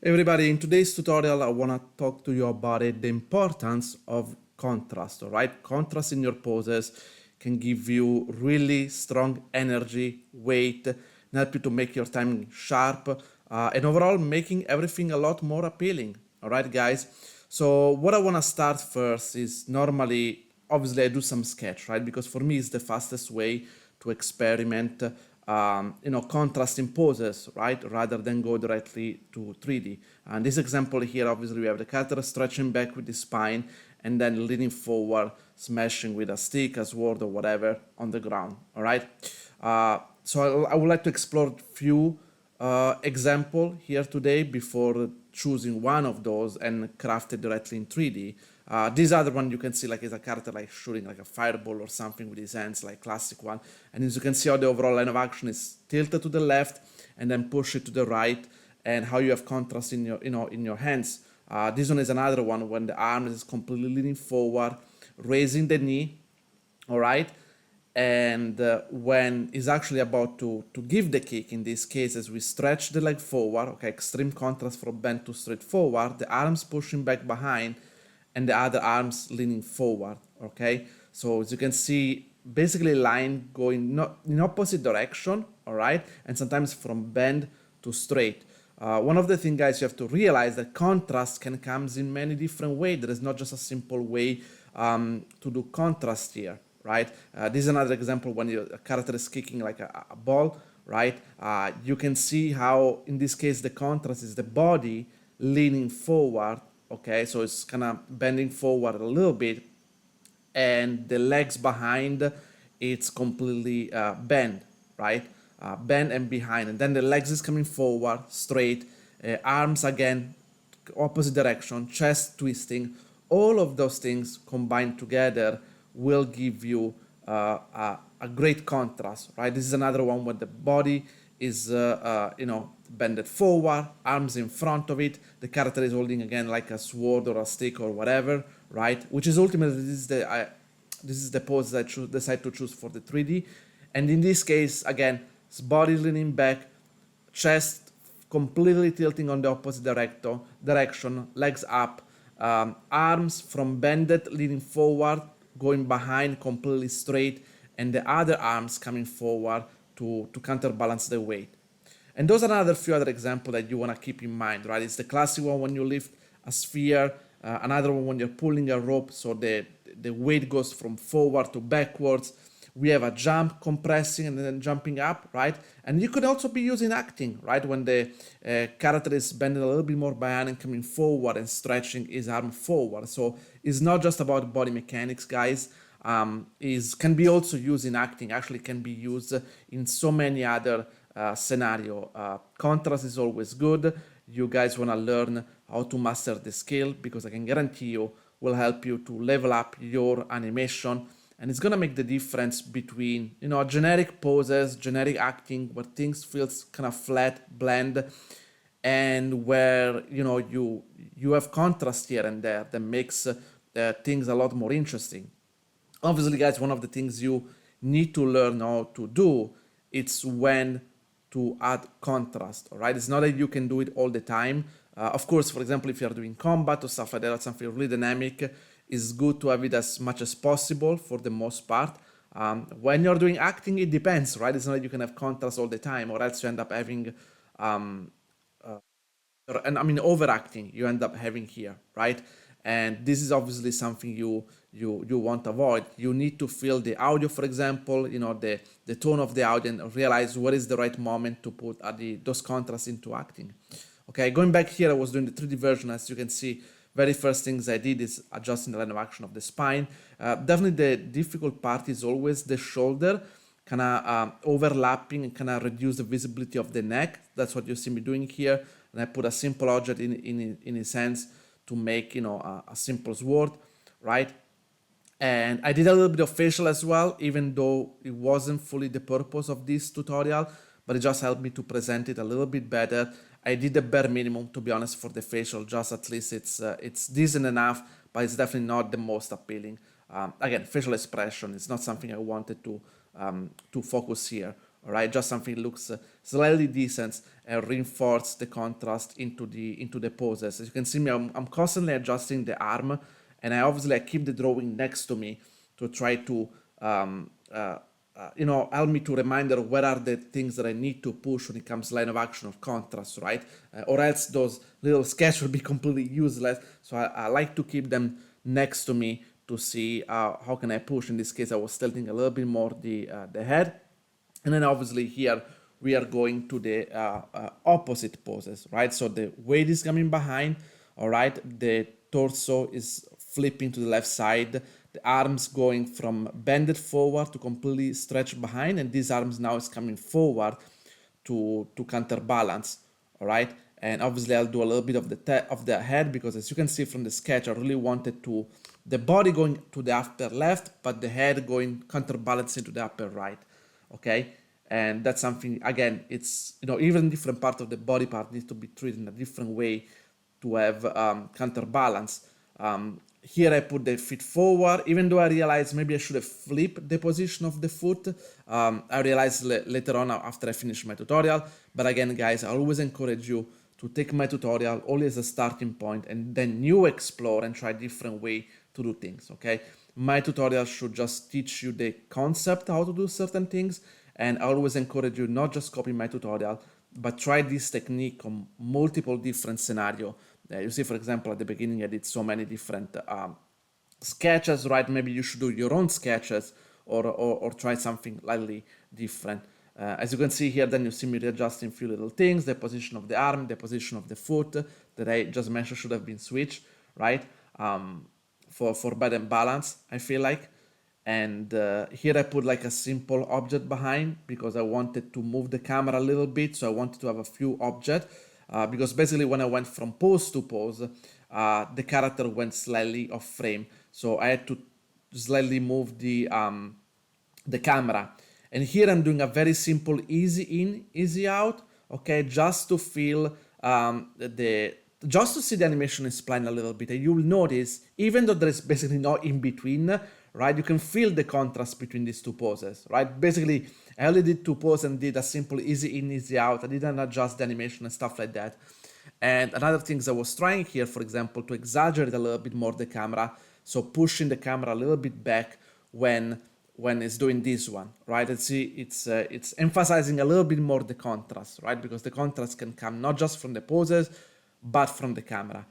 Everybody, in today's tutorial, I want to talk to you about it, the importance of contrast, all right? Contrast in your poses can give you really strong energy, weight, and help you to make your timing sharp, and overall making everything a lot more appealing, all right, guys? So what I want to start first is normally, obviously, I do some sketch, right? Because for me, it's the fastest way to experiment contrast in poses, right, rather than go directly to 3D. And this example here, obviously, we have the character stretching back with the spine and then leaning forward, smashing with a stick, a sword, or whatever on the ground. All right. So I would like to explore a few example here today before choosing one of those and craft it directly in 3D. This other one you can see like is a character like shooting like a fireball or something with his hands, like classic one. And as you can see how the overall line of action is tilted to the left and then push it to the right, and how you have contrast in your in your hands. This one is another one when the arm is completely leaning forward, raising the knee, all right, and when he's actually about to give the kick, in this case, as we stretch the leg forward, okay, extreme contrast from bend to straight forward, the arms pushing back behind and the other arms leaning forward, okay? So as you can see, basically line going not in opposite direction, all right, and sometimes from bend to straight. One of the things, guys, you have to realize that contrast can come in many different ways. There is not just a simple way to do contrast here, right? This is another example when your character is kicking like a ball, right? You can see how, in this case, the contrast is the body leaning forward, okay? So it's kind of bending forward a little bit, and the legs behind, it's completely bent, right? Bent and behind, and then the legs is coming forward straight, arms again opposite direction, chest twisting. All of those things combined together will give you a great contrast, right? This is another one where the body is bended forward, arms in front of it, the character is holding again like a sword or a stick or whatever, right? Which is ultimately this is the pose that I decide to choose for the 3D. And in this case, again, it's body leaning back, chest completely tilting on the opposite direction, legs up, arms from bended leaning forward, going behind completely straight, and the other arms coming forward to counterbalance the weight. And those are another few other examples that you want to keep in mind, right? It's the classic one when you lift a sphere, another one when you're pulling a rope, so the weight goes from forward to backwards. We have a jump compressing and then jumping up, right? And you could also be using acting, right? When the character is bending a little bit more behind and coming forward and stretching his arm forward. So it's not just about body mechanics, guys. Is can be also used in acting. Actually, can be used in so many other scenario. Contrast is always good. You guys want to learn how to master the skill, because I can guarantee you will help you to level up your animation, and it's gonna make the difference between generic poses, generic acting where things feels kind of flat, bland, and where you have contrast here and there that makes things a lot more interesting. Obviously, guys, one of the things you need to learn how to do, it's when to add contrast, all right? It's not that you can do it all the time. Of course, for example, if you're doing combat or stuff like that, something really dynamic, it's good to have it as much as possible for the most part. When you're doing acting, it depends, right? It's not that you can have contrast all the time, or else you end up having and I mean overacting you end up having here, right? And this is obviously something you want to avoid. You need to feel the audio, for example, the tone of the audio, and realize what is the right moment to put those contrasts into acting. Okay, going back here, I was doing the 3D version. As you can see, very first things I did is adjusting the line of action of the spine. Definitely the difficult part is always the shoulder, kind of overlapping and kind of reduce the visibility of the neck. That's what you see me doing here. And I put a simple object in his hands to make a simple sword, right? And I did a little bit of facial as well, even though it wasn't fully the purpose of this tutorial, but it just helped me to present it a little bit better. I did the bare minimum, to be honest, for the facial. Just at least it's decent enough, but it's definitely not the most appealing. Again, facial expression is not something I wanted to focus here. all right? Just something that looks slightly decent and reinforce the contrast into the poses. As you can see me, I'm constantly adjusting the arm, and I keep the drawing next to me to try to help me to reminder what are the things that I need to push when it comes line of action of contrast, right? Or else those little sketches will be completely useless. So I like to keep them next to me to see how can I push. In this case, I was tilting a little bit more the head. And then obviously here we are going to the opposite poses, right? So the weight is coming behind, all right? The torso is flipping to the left side. The arms going from bended forward to completely stretched behind, and these arms now is coming forward to counterbalance, all right? And obviously I'll do a little bit of the head, because as you can see from the sketch, I really wanted the body going to the upper left, but the head going counterbalancing to the upper right, okay? And that's something, again, it's, even different part of the body part needs to be treated in a different way to have counterbalance. Here I put the feet forward, even though I realized maybe I should have flipped the position of the foot. I realized later on after I finished my tutorial. But again, guys, I always encourage you to take my tutorial only as a starting point, and then you explore and try different way to do things, okay? My tutorial should just teach you the concept, how to do certain things, and I always encourage you not just copy my tutorial, but try this technique on multiple different scenarios. You see, for example, at the beginning, I did so many different sketches, right? Maybe you should do your own sketches or try something slightly different. As you can see here, then you see me readjusting a few little things, the position of the arm, the position of the foot that I just mentioned should have been switched, right? For better balance, I feel like. And here I put like a simple object behind because I wanted to move the camera a little bit. So I wanted to have a few objects. Because basically when I went from pose to pose, the character went slightly off frame. So I had to slightly move the camera. And here I'm doing a very simple easy in, easy out, okay, just to feel just to see the animation is spline a little bit. And you'll notice, even though there is basically no in between, right, you can feel the contrast between these two poses, right? Basically, I only did two poses and did a simple easy in, easy out. I didn't adjust the animation and stuff like that. And another thing I was trying here, for example, to exaggerate a little bit more the camera, so pushing the camera a little bit back when it's doing this one, right? And see, it's emphasizing a little bit more the contrast, right? Because the contrast can come not just from the poses, but from the camera.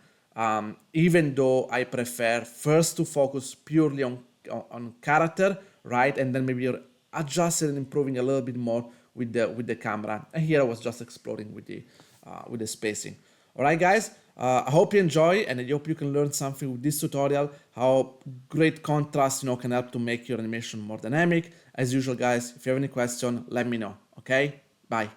Even though I prefer first to focus purely on character, right? And then maybe you're adjusting and improving a little bit more with the camera. And here I was just exploring with the spacing. All right, guys. I hope you enjoy, and I hope you can learn something with this tutorial, how great contrast, can help to make your animation more dynamic. As usual, guys, if you have any question, let me know, okay? Bye.